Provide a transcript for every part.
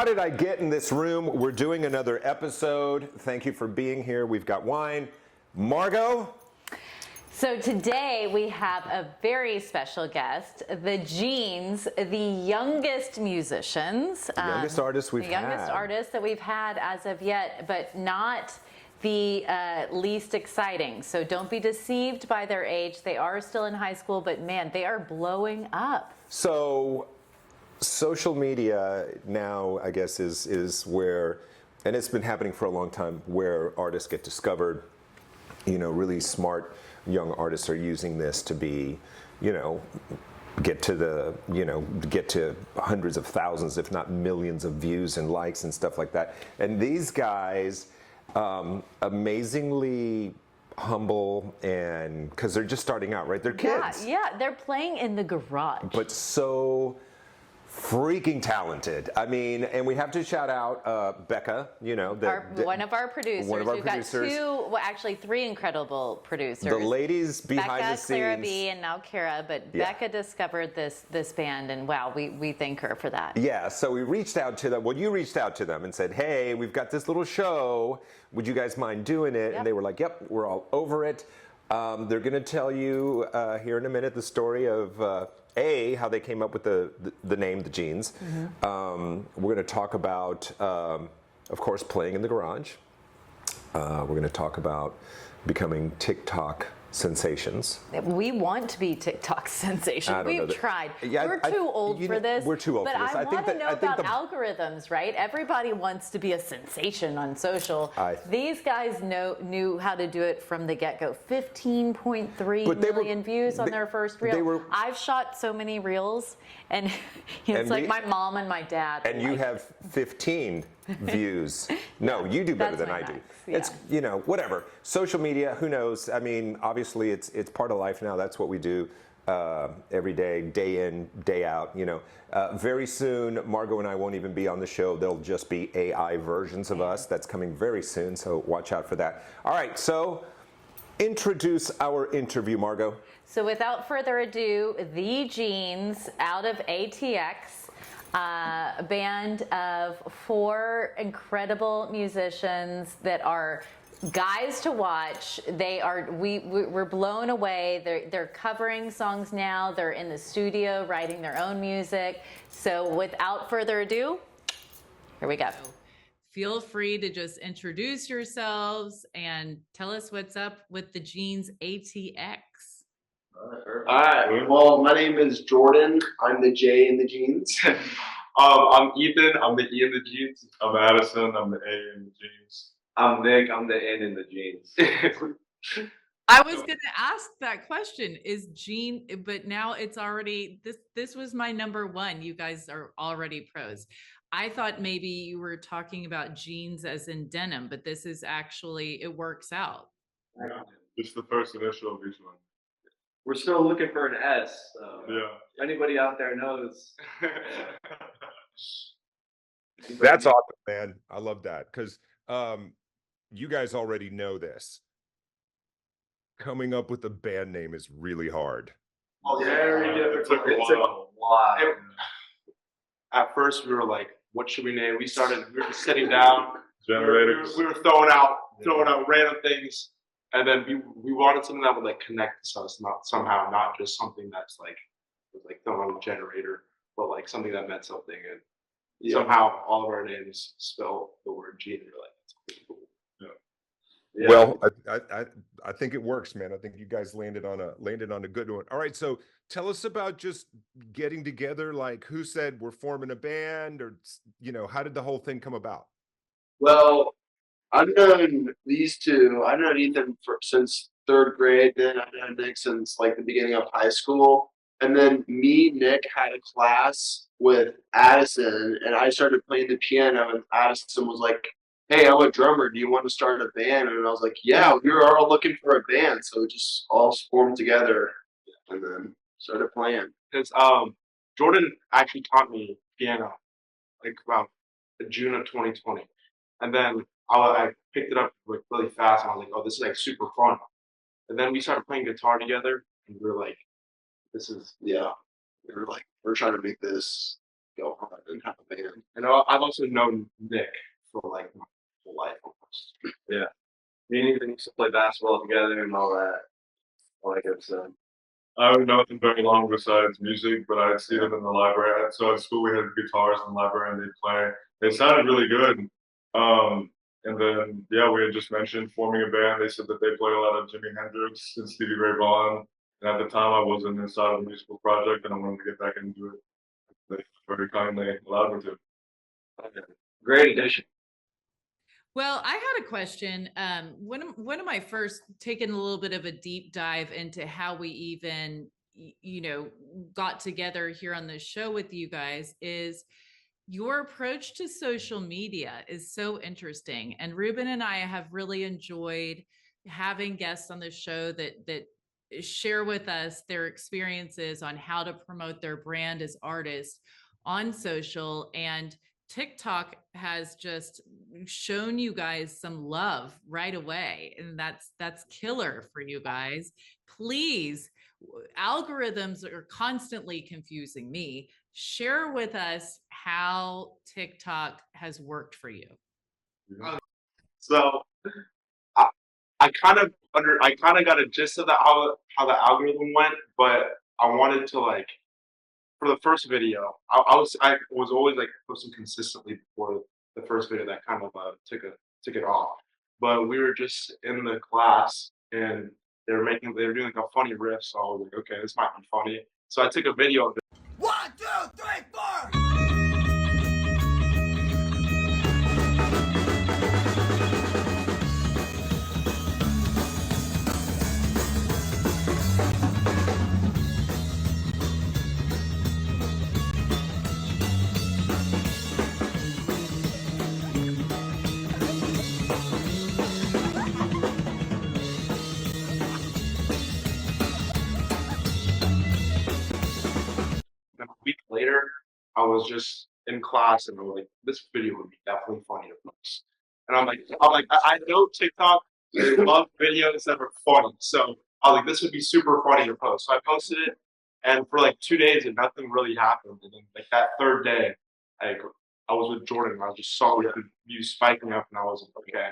how did I get in this room? We're doing another episode. Thank you for being here. We've got wine. Margot? So today we have a very special guest, the Jeans, the youngest musicians. The youngest artists we've had. The youngest artists that we've had as of yet, but not the least exciting. So don't be deceived by their age. They are still in high school, but man, they are blowing up. So social media now, I guess, is where, and it's been happening for a long time, where artists get discovered. You know, really smart young artists are using this to be, you know, get to hundreds of thousands, if not millions of views and likes and stuff like that. And these guys, amazingly humble, and because they're just starting out, right? They're kids. Yeah, they're playing in the garage. But so freaking talented. I mean, and we have to shout out Becca, you know. One of our producers. We've got two, well, actually three incredible producers. The ladies behind Becca, the scenes. Clara B, and now Kara, but yeah. Becca discovered this band, and wow, we thank her for that. Yeah, so we reached out to them. Well, you reached out to them and said, hey, we've got this little show. Would you guys mind doing it? Yep. And they were like, yep, we're all over it. They're going to tell you here in a minute the story of how they came up with the name, the Jeans. Mm-hmm. We're going to talk about, of course, playing in the garage. We're going to talk about becoming TikTok sensations. We want to be TikTok sensations. We've tried. Yeah, we're too old for this. We're too old for this. But I want to know about algorithms, right? Everybody wants to be a sensation on social. These guys knew how to do it from the get-go. 15.3 million views on their first reel. I've shot so many reels, and it's like my mom and my dad. And you have 15 views. No, you do better than I do. Yeah. It's, you know, whatever. Social media, who knows? I mean, obviously it's part of life now. That's what we do every day, day in, day out, you know. Very soon, Margot and I won't even be on the show. They'll just be AI versions of us. That's coming very soon, so watch out for that. All right, so introduce our interview, Margot. So without further ado, the Jeans out of ATX. A band of four incredible musicians that are guys to watch. We're blown away. They're covering songs now. They're in the studio writing their own music. So without further ado, here we go. Feel free to just introduce yourselves and tell us what's up with the Jeans ATX. All right. Well, my name is Jordan. I'm the J in the Jeans. I'm Ethan. I'm the E in the Jeans. I'm Addison. I'm the A in the Jeans. I'm Nick. I'm the N in the Jeans. I was going to ask that question. Is Jean? But now it's already this was my number one. You guys are already pros. I thought maybe you were talking about jeans as in denim, but this is actually, it works out. Yeah. It's the first initial of each one. We're still looking for an S. So yeah. If anybody out there knows. That's awesome, man. I love that because you guys already know this. Coming up with a band name is really hard. Oh, very difficult. It's a lot. At first, we were like, "What should we name?" We were just sitting down. Generators. We were throwing out random things. And then we wanted something that would like connect to us, not just something that's like thrown on a generator, but like something that meant something. And somehow all of our names spell the word Gene. And you're like, that's pretty cool. Yeah. Well, I think it works, man. I think you guys landed on a good one. All right, so tell us about just getting together. Like, who said we're forming a band, or how did the whole thing come about? Well, I've known these two. I've known Ethan since third grade. Then I've known Nick since like the beginning of high school. And then Nick had a class with Addison, and I started playing the piano. And Addison was like, "Hey, I'm a drummer. Do you want to start a band?" And I was like, "Yeah, we were all looking for a band." So it just all formed together, and then started playing. Because Jordan actually taught me piano, like about June of 2020, and then I picked it up like really fast, and I was like, "Oh, this is like super fun." And then we started playing guitar together, and we were like, "This is." Yeah, we were like, we're trying to make this go hard and have a band. And I've also known Nick for like my whole life almost. Yeah. Me and Ethan used to play basketball together and all that good stuff. I would know nothing very long besides music, but I'd see them in the library. So at school we had guitars in the library and they'd play. They sounded really good. And then yeah, we had just mentioned forming a band. They said that they play a lot of Jimi Hendrix and Stevie Ray Vaughan. And at the time I wasn't inside of a musical project and I wanted to get back into it. They very kindly allowed me to. Great addition. Well, I had a question. One of my first taking a little bit of a deep dive into how we even, got together here on this show with you guys is your approach to social media is so interesting. And Ruben and I have really enjoyed having guests on the show that share with us their experiences on how to promote their brand as artists on social. And TikTok has just shown you guys some love right away. And that's killer for you guys. Please, algorithms are constantly confusing me. Share with us how TikTok has worked for you. So I kind of got a gist of how the algorithm went, but I wanted to like for the first video, I was always like posting consistently before the first video that kind of took it off. But we were just in the class and they were doing like a funny riff, so I was like, okay, this might be funny. So I took a video of it. 1, 2, 3, 4. And a week later, I was just in class and I was like, this video would be definitely funny to post. And I'm like, I know TikTok, they love videos that are funny. So I was like, this would be super funny to post. So I posted it, and for like 2 days, and nothing really happened. And then like that third day, I was with Jordan, and I just saw the views spiking up, and I was like, okay,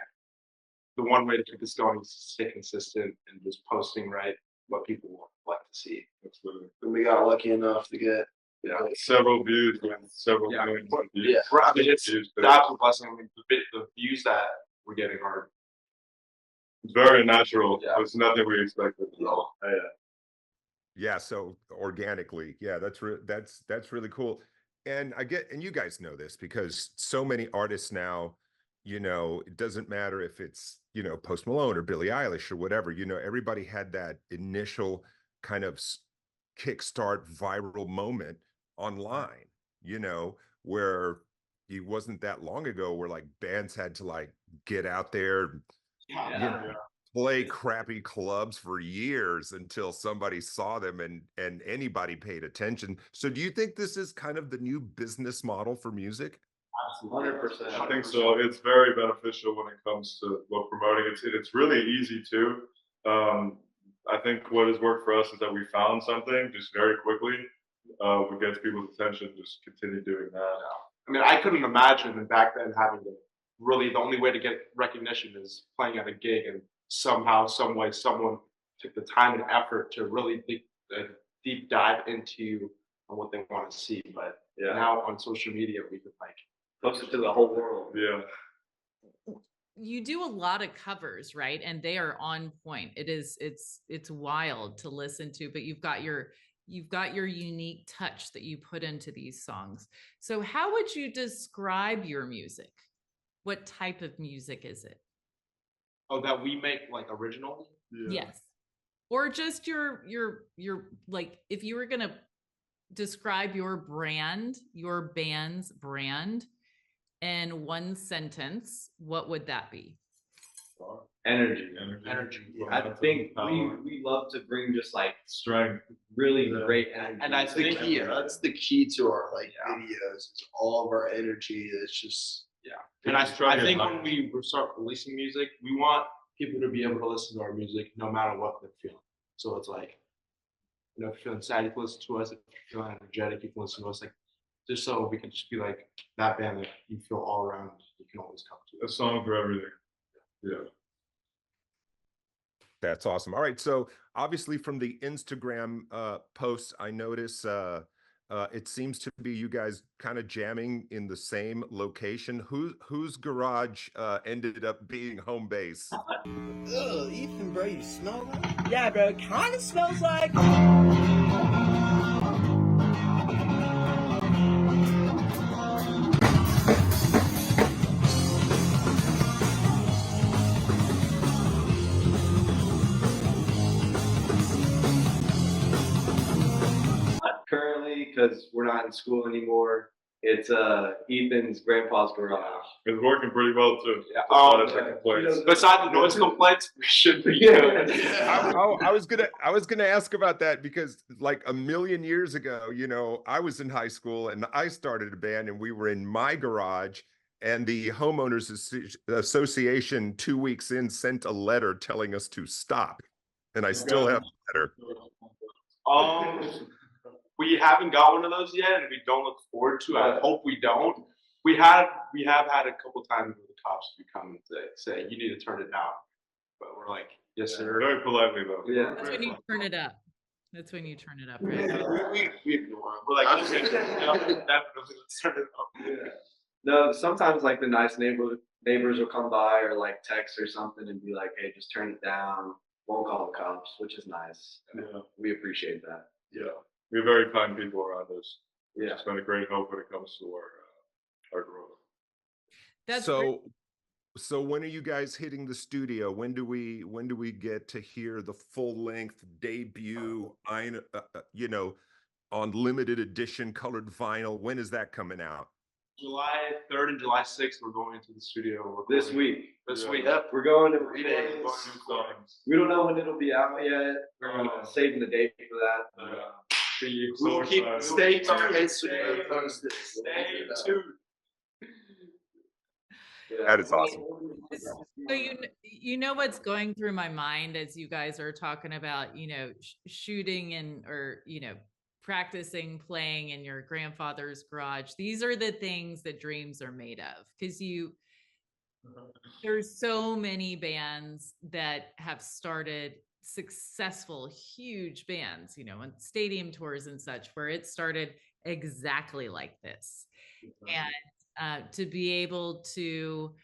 the one way to keep this going is to stay consistent and just posting what people like to see. Absolutely. And we got lucky enough to get Several views, man. Several Yeah. millions of views. Yeah. I mean, it's Views, but that's a blessing. I mean, the views that we're getting are it's very natural. Yeah. It's nothing we expected at all. Yeah. Yeah, so organically, yeah, that's really cool. And you guys know this because so many artists now, it doesn't matter if it's, Post Malone or Billie Eilish or whatever, everybody had that initial kind of kickstart viral moment online, where it wasn't that long ago where like bands had to like get out there, play crappy clubs for years until somebody saw them and anybody paid attention. So do you think this is kind of the new business model for music? 100%. I think so. It's very beneficial when it comes to promoting. It's really easy too. I think what has worked for us is that we found something just very quickly. What gets people's attention, just continue doing that. I mean, I couldn't imagine back then having to really the only way to get recognition is playing at a gig, and somehow, some way, someone took the time and effort to really deep dive into what they want to see. But now on social media, we could like Post it to the whole world. Yeah. You do a lot of covers, right? And they are on point. It's wild to listen to, but you've got your unique touch that you put into these songs. So how would you describe your music? What type of music is it? oh that we make like original. Yeah. Yes. Or just your like if you were going to describe your band's brand in one sentence, what would that be? Energy. I Momentum, think power, we love to bring just like strength. really Yeah. great energy. And I That's the think key. That's the key to our like Yeah. videos. Is all of our energy. It's just And I Just try to think get when we start releasing music, we want people to be able to listen to our music no matter what they're feeling. So it's like, if you're feeling sad, you can listen to us. If you're feeling energetic, you can listen to us. Like, just so we can just be like that band that you feel all around. You can always come to. A song for everything. Yeah. That's awesome. All right, so obviously from the Instagram posts, I notice it seems to be you guys kind of jamming in the same location. Whose garage ended up being home base? Ugh, Ethan, bro, you smell like? Yeah, bro, it kind of smells like. Currently, because we're not in school anymore, it's Ethan's grandpa's garage. It's working pretty well too. Yeah. Besides the noise complaints, we should be good. I was gonna ask about that because like a million years ago, you know, I was in high school and I started a band and we were in my garage and the homeowners association 2 weeks in sent a letter telling us to stop, and I still have the letter. We haven't got one of those yet, and we don't look forward to it. I hope we don't. We have had a couple times where the cops do come and say you need to turn it down, but we're like, yes sir. Very politely though. Yeah. That's when you turn it up. That's when you turn it up, right? We ignore them. We're like, okay, definitely let's turn it up. Yeah. No, sometimes like the nice neighbors will come by or like text or something and be like, hey, just turn it down. Won't call the cops, which is nice. Yeah. We appreciate that. Yeah. We have very kind people around us. Yeah. It's been a great help when it comes to our growth. That's So when are you guys hitting the studio? When do we get to hear the full length debut? You know, on limited edition colored vinyl. When is that coming out? July 3rd and July 6th, we're going into the studio. This week. This Yeah. week. Yep. We're going to 3 days. We don't know when it'll be out yet. We're saving the date for that. We'll keep stay tuned. Stay tuned. That is awesome. So you know what's going through my mind as you guys are talking about, you know, shooting and or you know practicing playing in your grandfather's garage. These are the things that dreams are made of, because there's so many bands that have started successful huge bands, you know, and stadium tours and such, where it started exactly like this. And to be able to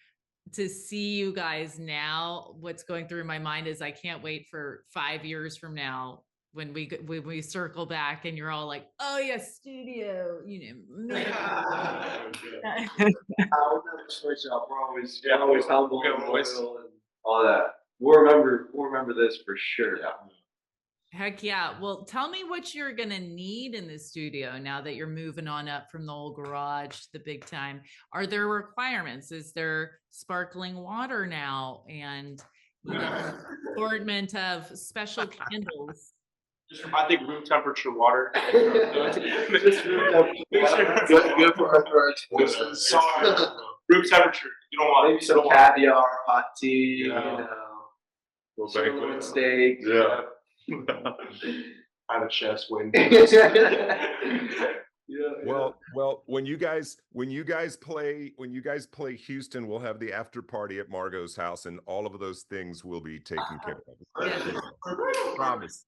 see you guys now, what's going through my mind is I can't wait for 5 years from now when we circle back and you're all like, oh yeah, studio, you know. I'll never switch up. We're always humble and loyal and all that. We'll remember this for sure. Yeah. Heck yeah. Well, tell me what you're going to need in the studio now that you're moving on up from the old garage to the big time. Are there requirements? Is there sparkling water now and, you know, assortment of special candles? I think room temperature water. Just room temperature. Good for our Sorry. Room temperature. You don't want Maybe some caviar, hot tea, Yeah. you know, Little sirloin banquet. steak. Yeah. Have a chest wing. Well, when you guys play Houston, we'll have the after party at Margot's house, and all of those things will be taken care of. Promise.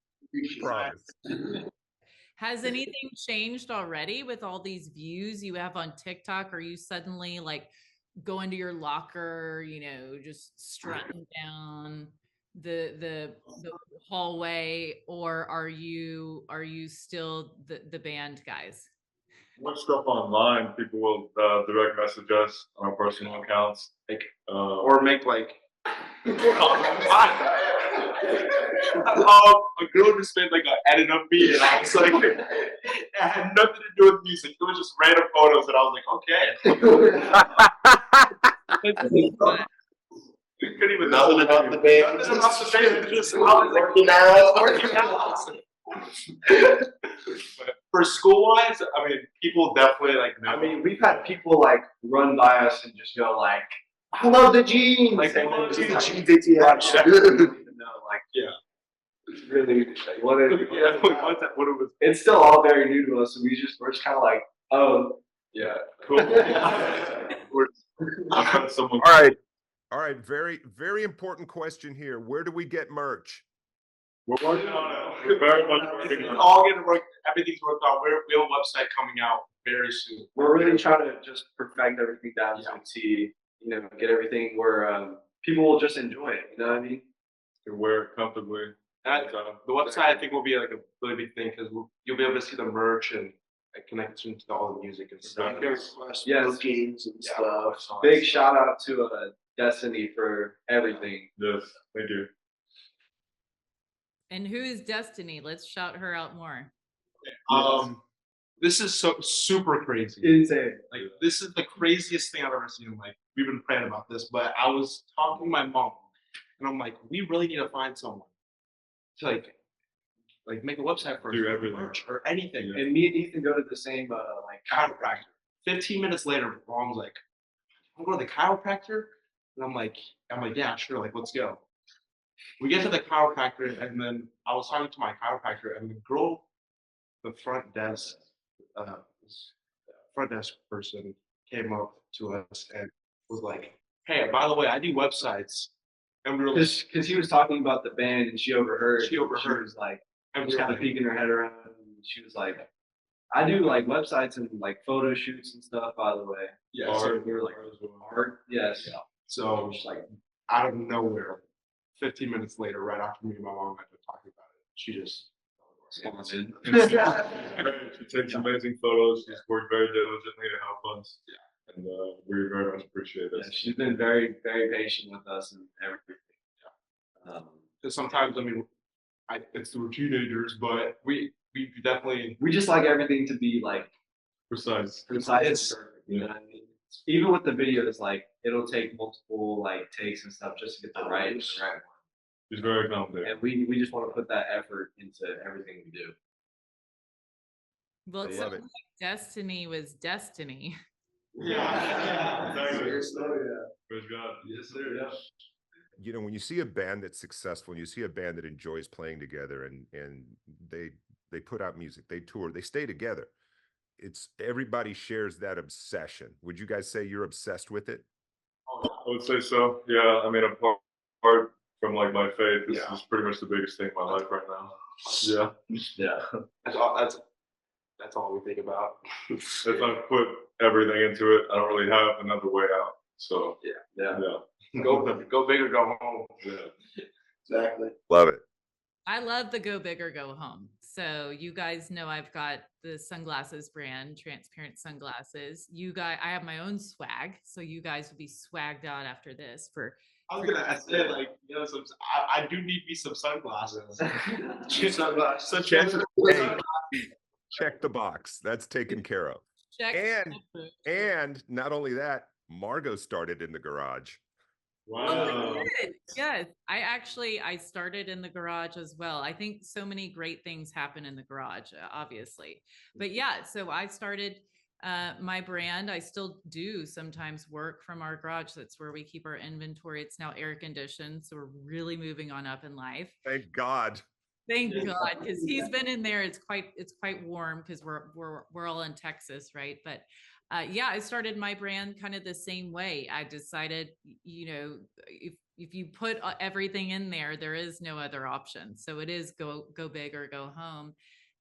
Has anything changed already with all these views you have on TikTok? Are you suddenly like go into your locker, you know, just strutting down the hallway, or are you still the band guys? Much stuff online, people will direct message us on our personal accounts. Like, Or or make like. A girl just made like an edit of me, and I was like, it had nothing to do with music. It was just random photos, and I was like, okay. We couldn't even Nothing about the band. Nothing about the band. Just I was like, working out. For school wise, I mean, people definitely like know. I mean, we've had people like run by us and just go like, I love the jeans. Like, they love Jeans Jeans ATX. I don't even know, like, Yeah. it's really What it was. it's still all very new to us, so we're just kind of like, oh, Yeah. Cool. I've had someone. All right. Very, very important question here. Where do we get merch? We're working on it. We're very much working It's on it. all getting worked. Everything's worked out. We have a website coming out very soon. We're really trying to just perfect everything down Yeah. to a T, get everything where people will just enjoy it. You know what I mean? Can wear it comfortably. And the website I think will be like a really big thing because you'll be able to see the merch and connection to all the music and stuff. Yes. Bookings and stuff. Big shout out to Destiny for everything. Yes, thank you. And who is Destiny? Let's shout her out more. This is so super crazy. Insane. Like this is the craziest thing I've ever seen. Like we've been praying about this, but I was talking to my mom, and I'm like, we really need to find someone to like make a website for us, Do or everything. merch or anything. Yeah. And me and Ethan go to the same Chiropractor. 15 minutes later, my mom's like, "I'm going to the chiropractor," and I'm like, yeah, sure, like let's go. We get to the chiropractor, and then I was talking to my chiropractor, and the girl, the front desk person came up to us and was like, "Hey, by the way, I do websites," and we were like, because he was talking about the band and she overheard. She overheard. She was like, and we just were kind of like, peeking her head around. And she was like, I do like websites and like photo shoots and stuff. By the way, yeah. So Art, we were like, art as well. art, yes. So Just like, out of nowhere, 15 minutes later, right after me and my mom had been talking about it, she just sponsored. She takes amazing photos. She's worked very diligently to help us. Yeah. And we very much appreciate it. Yeah, she's been very, very patient with us and everything. Yeah. Because sometimes, it's through teenagers, but we definitely. We just like everything to be like Precise. precise. It's- and perfect, you know what I mean? Even with the videos, like it'll take multiple like takes and stuff just to get the right one. She's very confident. And we just want to put that effort into everything we do. Well, I it love sounds it. like Destiny was destiny. Yeah. Exactly. Seriously, yeah. Praise God. Yes, sir. Yeah. You know, when you see a band that's successful, and you see a band that enjoys playing together, and they put out music, they tour, they stay together. It's everybody shares that obsession. Would you guys say you're obsessed with it? I would say so. Yeah. Apart from like my faith, this Yeah. is pretty much the biggest thing in my life right now. Yeah. Yeah. That's all we think about. If I put everything into it, I don't really have another way out. So Yeah. Go big or go home. Yeah. Exactly. Love it. I love the go big or go home. So you guys know I've got the sunglasses brand, transparent sunglasses. I have my own swag. So you guys will be swagged out after this for. I was gonna say I do need me some sunglasses. Sunglasses. Check the box. That's taken care of. Check. And not only that, Margot started in the garage. Oh, Wow. I did. Yes. I started in the garage as well. I think so many great things happen in the garage, obviously. But yeah, so I started my brand. I still do sometimes work from our garage. That's where we keep our inventory. It's now air conditioned. So we're really moving on up in life. Thank God. Thank God, because he's been in there. It's quite warm because we're all in Texas, right? But yeah, I started my brand kind of the same way. I decided, if you put everything in there, there is no other option. So it is go big or go home.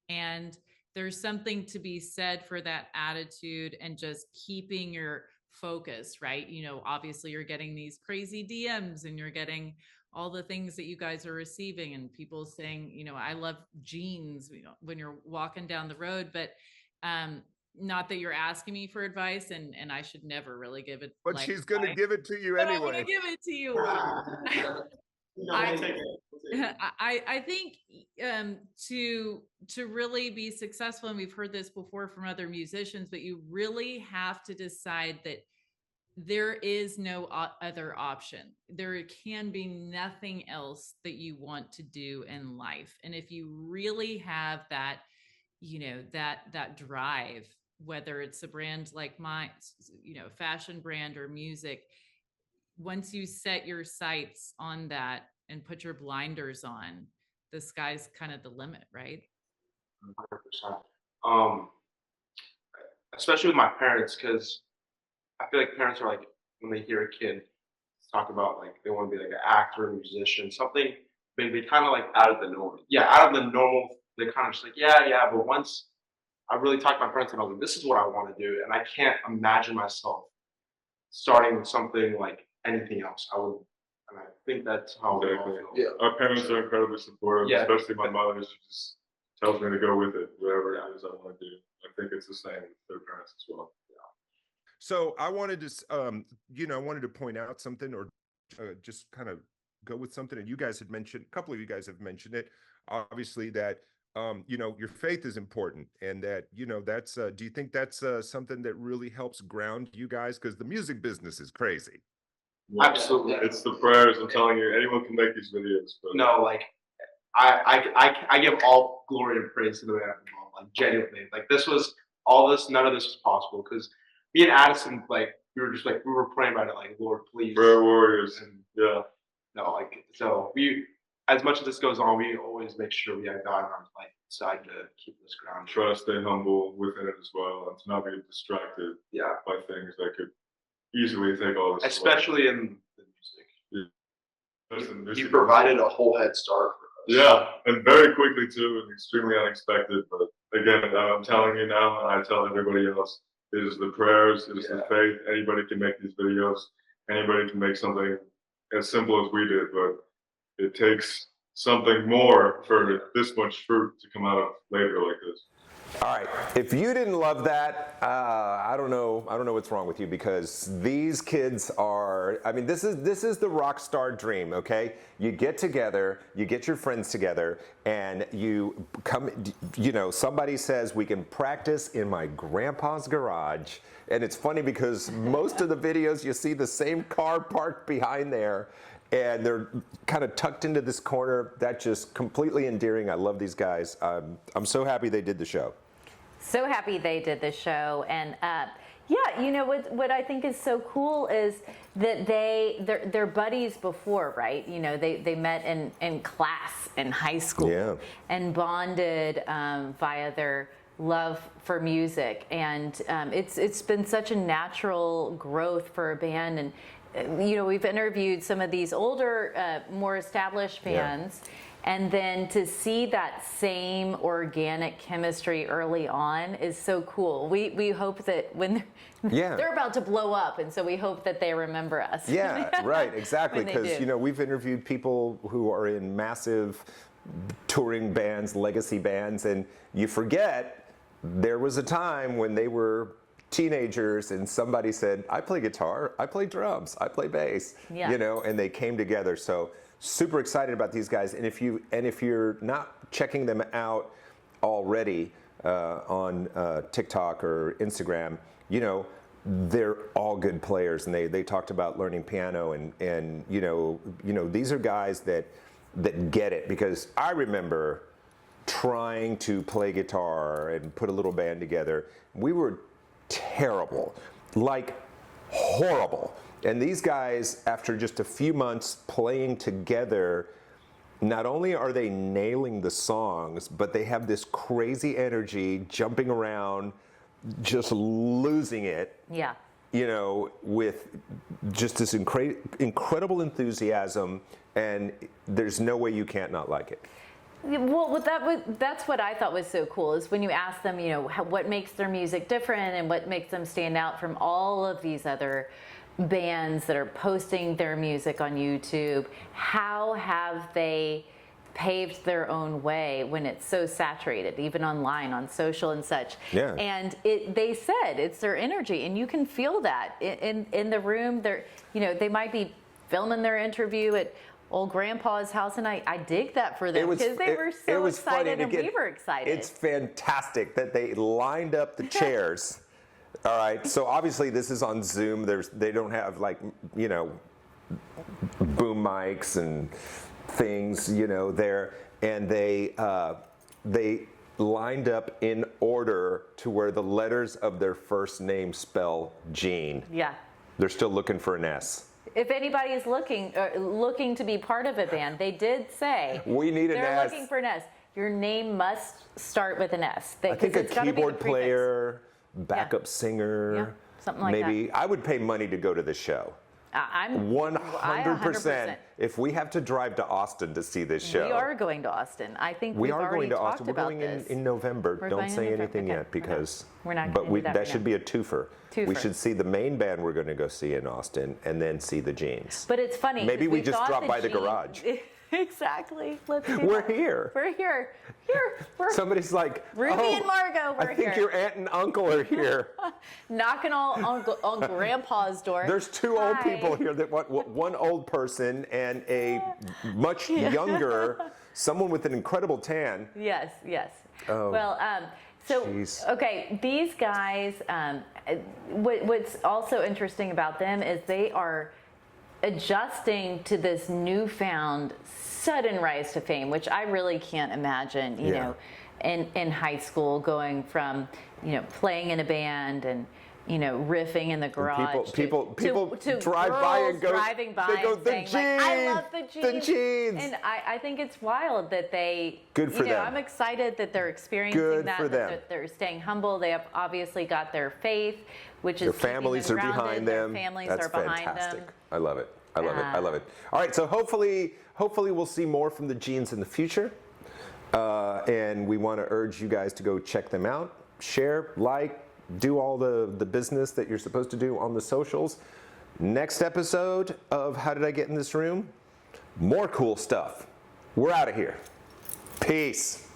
And there's something to be said for that attitude and just keeping your focus, right? Obviously you're getting these crazy DMs and you're getting all the things that you guys are receiving and people saying, I love jeans, when you're walking down the road, but not that you're asking me for advice and I should never really give it. But she's going to give it to you But I'm anyway. gonna give it to you. I think to really be successful, and we've heard this before from other musicians, but you really have to decide that there is no other option. There can be nothing else that you want to do in life. And if you really have that, that drive, whether it's a brand like mine, fashion brand or music, once you set your sights on that and put your blinders on, the sky's kind of the limit, right? 100%. especially with my parents, because I feel like parents are like, when they hear a kid talk about like they want to be like an actor, a musician, something maybe kind of like Out of the norm. out of the normal. They're kind of just like, yeah. But once I really talked to my parents and I was like, this is what I want to do, and I can't imagine myself starting something like anything else. I would, and I think that's how we all Exactly. feel. Yeah. Our parents are incredibly supportive, Yeah. especially my mother. She just tells me to go with it, whatever it is I want to do. I think it's the same with their parents as well. So I wanted to, I wanted to point out something, or just kind of go with something. And you guys had mentioned, a couple of you guys have mentioned it, obviously, that, your faith is important, and that, that's, do you think that's something that really helps ground you guys? Because the music business is crazy. Absolutely. It's the prayers. I'm telling you, anyone can make these videos. But No, like I give all glory and praise to the man involved, like genuinely. Like none of this was possible because me and Addison, like we were praying about it, like Lord, please. prayer warriors. And Yeah. no, like so as much as this goes on, we always make sure we have God on our side to keep this grounded. Try to stay humble within it as well, and to not be distracted Yeah, by things that could easily take all this away. especially in the music. Listen, He provided a whole head start for us. Yeah, and very quickly too, and extremely unexpected. But again, I'm telling you now, and I tell everybody else, it is the prayers, it is the faith. Anybody can make these videos. Anybody can make something as simple as we did, but it takes something more for this much fruit to come out of labor like this. All right. If you didn't love that, I don't know what's wrong with you, because these kids are, I mean, this is the rock star dream, okay? You get together, you get your friends together, and you come, somebody says we can practice in my grandpa's garage. And it's funny because most of the videos you see the same car parked behind there, and they're kind of tucked into this corner. That's just completely endearing. I love these guys. I'm so happy they did the show. So happy they did the show. And what I think is so cool is that they're buddies before, right? They met in class in high school, and bonded via their love for music. And it's been such a natural growth for a band. And we've interviewed some of these older, more established bands, and then to see that same organic chemistry early on is so cool. We hope that when they're about to blow up, and so we hope that they remember us. Yeah, right, exactly. Because we've interviewed people who are in massive touring bands, legacy bands, and you forget there was a time when they were teenagers and somebody said, I play guitar, I play drums, I play bass, and they came together. So super excited about these guys. And if you're not checking them out already on TikTok or Instagram, they're all good players, and they talked about learning piano, and these are guys that get it, because I remember trying to play guitar and put a little band together. We were terrible, like horrible. And these guys, after just a few months playing together, not only are they nailing the songs, but they have this crazy energy, jumping around, just losing it. Yeah. With just this incredible enthusiasm, and there's no way you can't not like it. Well, that's what I thought was so cool, is when you ask them, what makes their music different and what makes them stand out from all of these other bands that are posting their music on YouTube. How have they paved their own way when it's so saturated, even online, on social and such? Yeah. And they said it's their energy, and you can feel that in the room. They might be filming their interview at old grandpa's house, and I dig that for them, because they were so excited, and we were excited. It's fantastic that they lined up the chairs. All right, so obviously this is on Zoom. They don't have boom mics and things, there, and they lined up in order to where the letters of their first name spell Jean. Yeah. They're still looking for an S. If anybody is looking to be part of a band, they did say we need an S. They're looking for an S. Your name must start with an S. I think a keyboard player, backup singer. Yeah, something like maybe I would pay money to go to the show. I'm 100%. If we have to drive to Austin to see this show. We are going to Austin. I think We we've are already going to talked Austin. We're about going this. in November. We're Don't going in say November. anything Okay, yet because we're not but gonna we do that that right should now. be a twofer. We Twofer. should see the main band we're going to go see in Austin and then see the Jeans. But it's funny. Maybe 'cause we just thought drop by the Jeans- garage. Exactly. Let's do We're that. here. We're here. We're Somebody's like, Ruby oh, and Margot, we're I think here. your aunt and uncle are here. knocking on Grandpa's door. There's two old Hi. people here that want one old person and a much younger, someone with an incredible tan. Yes, yes. Oh, well, so jeez. okay, these guys. What's also interesting about them is they are adjusting to this newfound sudden rise to fame, which I really can't imagine. You know, in high school, going from playing in a band and riffing in the garage. People to drive by and go. driving by They go, and the saying, jeans. like, I love the jeans. The jeans. And I think it's wild that they. Good for them. I'm excited that they're experiencing Good that. for them. That they're staying humble. They have obviously got their faith, which is Their families are keeping them grounded. behind them. Their families That's are behind fantastic. them. I love it. I love it. I love it. All right, so hopefully we'll see more from the Jeans in the future. And we want to urge you guys to go check them out, share, like, do all the business that you're supposed to do on the socials. Next episode of How Did I Get in This Room? More cool stuff. We're out of here. Peace.